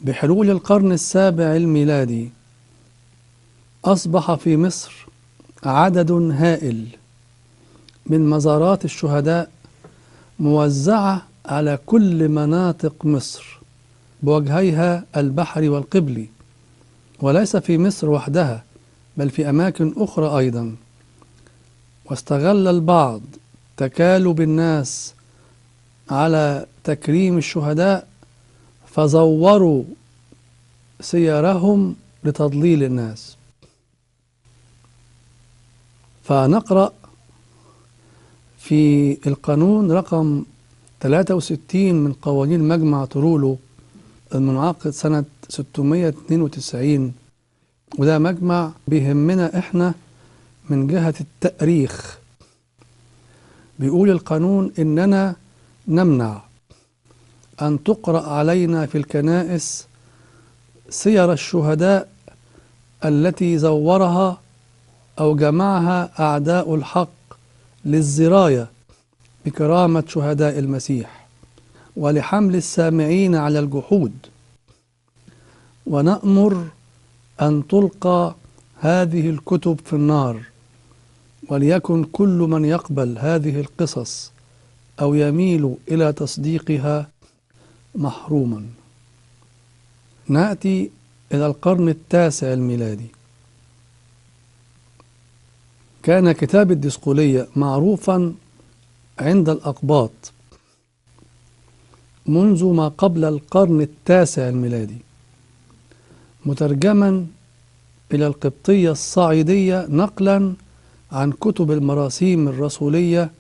بحلول القرن السابع الميلادي أصبح في مصر عدد هائل من مزارات الشهداء موزعة على كل مناطق مصر بوجهيها البحري والقبلي، وليس في مصر وحدها بل في أماكن أخرى أيضا. واستغل البعض تكالب الناس على تكريم الشهداء فزوروا سيرهم لتضليل الناس. فنقرأ في القانون رقم 63 من قوانين مجمع ترولو المنعقد سنة 692، وده مجمع بيهمنا احنا من جهة التأريخ. بيقول القانون إننا نمنع أن تقرأ علينا في الكنائس سير الشهداء التي زورها أو جمعها أعداء الحق للزراية بكرامة شهداء المسيح ولحمل السامعين على الجحود، ونأمر أن تلقى هذه الكتب في النار، وليكن كل من يقبل هذه القصص أو يميل إلى تصديقها محروما. نأتي إلى القرن التاسع الميلادي. كان كتاب الدسقلية معروفا عند الأقباط منذ ما قبل القرن التاسع الميلادي، مترجما إلى القبطية الصعيدية نقلا عن كتب المراسيم الرسولية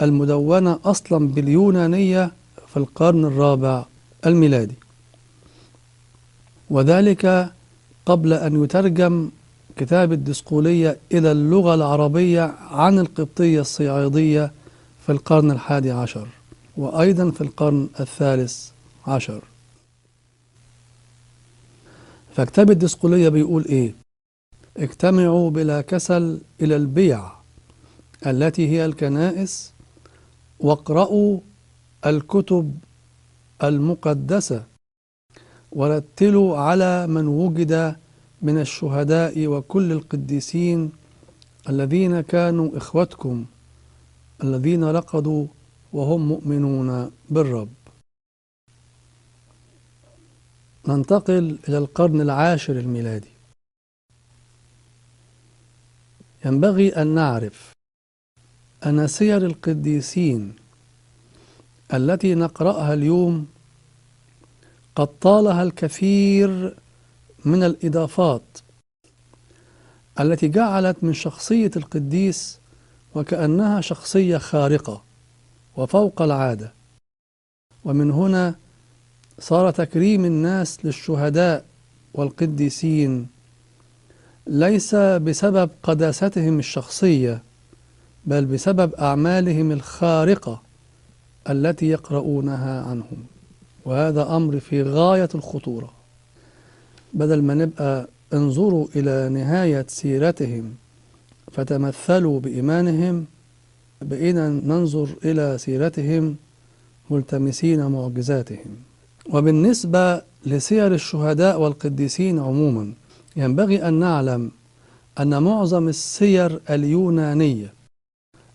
المدونة أصلا باليونانية في القرن الرابع الميلادي، وذلك قبل أن يترجم كتاب الدسقلية إلى اللغة العربية عن القبطية الصعيدية في القرن الحادي عشر وأيضا في القرن الثالث عشر. فكتاب الدسقلية بيقول إيه؟ اجتمعوا بلا كسل إلى البيع التي هي الكنائس، واقرأوا الكتب المقدسة، ورتلوا على من وجد من الشهداء وكل القديسين الذين كانوا إخوتكم الذين رقدوا وهم مؤمنون بالرب. ننتقل إلى القرن العاشر الميلادي. ينبغي أن نعرف أن سير القديسين التي نقرأها اليوم قد طالها الكثير من الإضافات التي جعلت من شخصية القديس وكأنها شخصية خارقة وفوق العادة، ومن هنا صار تكريم الناس للشهداء والقديسين ليس بسبب قداستهم الشخصية بل بسبب أعمالهم الخارقة التي يقرؤونها عنهم، وهذا أمر في غاية الخطورة. بدل ما نبقى انظروا إلى نهاية سيرتهم فتمثلوا بإيمانهم، بقينا ننظر إلى سيرتهم ملتمسين معجزاتهم. وبالنسبة لسير الشهداء والقديسين عموما ينبغي أن نعلم أن معظم السير اليونانية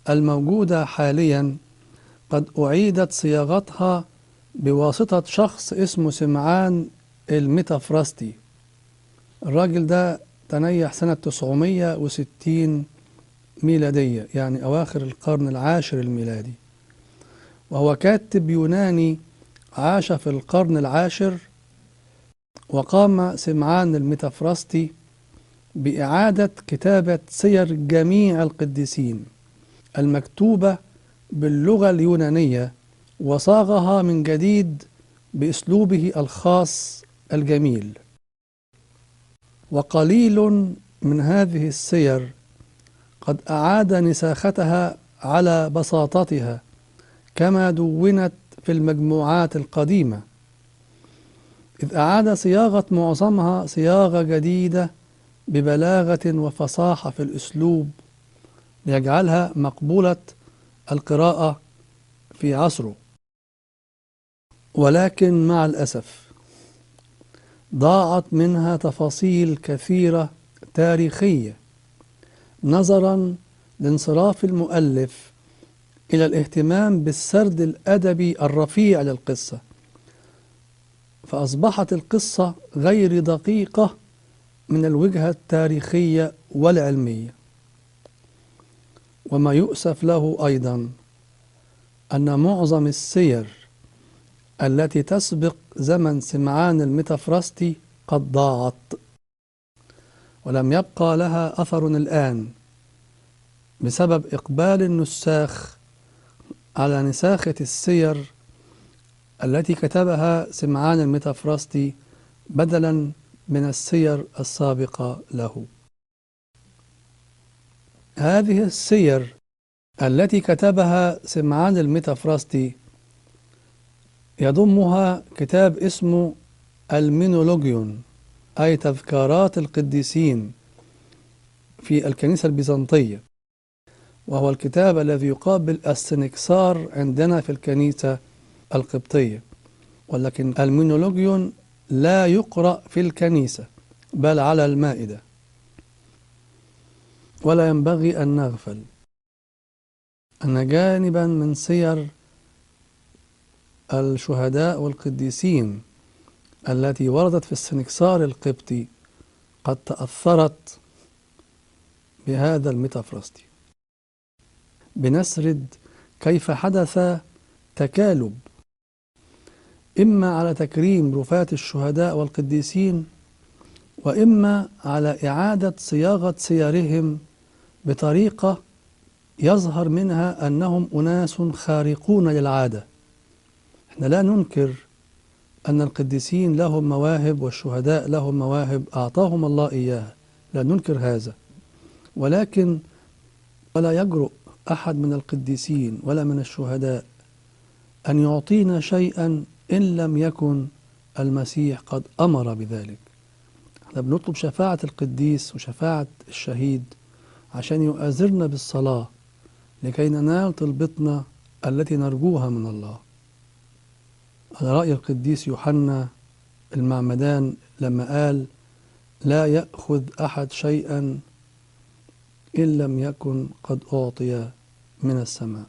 الموجودة حاليا قد أعيدت صياغتها بواسطة شخص اسمه سمعان الميتافراستي. الراجل ده تنيح سنة 960 ميلادية، يعني أواخر القرن العاشر الميلادي، وهو كاتب يوناني عاش في القرن العاشر. وقام سمعان الميتافراستي بإعادة كتابة سير جميع القديسين المكتوبة باللغة اليونانية، وصاغها من جديد بأسلوبه الخاص الجميل. وقليل من هذه السير قد أعاد نساختها على بساطتها كما دونت في المجموعات القديمة، إذ أعاد صياغة معظمها صياغة جديدة ببلاغة وفصاحة في الأسلوب ليجعلها مقبولة القراءة في عصره. ولكن مع الأسف ضاعت منها تفاصيل كثيرة تاريخية نظرا لانصراف المؤلف إلى الاهتمام بالسرد الأدبي الرفيع للقصة، فأصبحت القصة غير دقيقة من الوجهة التاريخية والعلمية. وما يؤسف له أيضا أن معظم السير التي تسبق زمن سمعان الميتافراستي قد ضاعت، ولم يبقى لها أثر الآن بسبب إقبال النساخ على نساخة السير التي كتبها سمعان الميتافراستي بدلا من السير السابقة له. هذه السير التي كتبها سمعان الميتافراستي يضمها كتاب اسمه المينولوجيون، أي تذكارات القديسين في الكنيسة البيزنطية، وهو الكتاب الذي يقابل السنكسار عندنا في الكنيسة القبطية. ولكن المينولوجيون لا يقرأ في الكنيسة بل على المائدة. ولا ينبغي أن نغفل أن جانبا من سير الشهداء والقديسين التي وردت في السنكسار القبطي قد تأثرت بهذا الميتافراستي. بنسرد كيف حدث تكالب إما على تكريم رفاة الشهداء والقديسين، وإما على إعادة صياغة سيرهم بطريقة يظهر منها أنهم أناس خارقون للعادة. احنا لا ننكر أن القديسين لهم مواهب والشهداء لهم مواهب أعطاهم الله إياها، لا ننكر هذا، ولكن ولا يجرؤ أحد من القديسين ولا من الشهداء أن يعطينا شيئا إن لم يكن المسيح قد أمر بذلك. احنا بنطلب شفاعة القديس وشفاعة الشهيد عشان يؤازرنا بالصلاة لكي ننال طلبتنا التي نرجوها من الله. على رأي القديس يوحنا المعمدان لما قال: لا يأخذ أحد شيئا إن لم يكن قد أعطي من السماء.